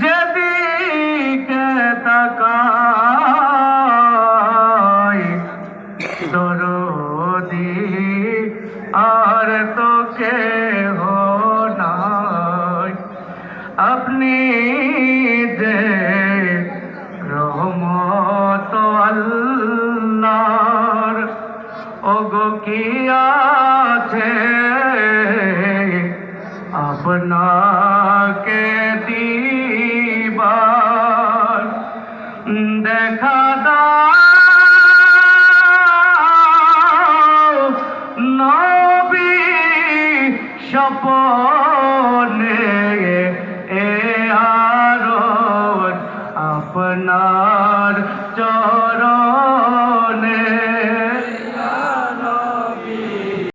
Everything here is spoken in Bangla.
যেদিকে তাকাই দরদি আর তো কেহ নাই, আপনি যে রহমত আল্লাহর। ওগো কি আছে আপনাকে দিবার, দেখা দাও নবী স্বপনে এ আরশ আপনার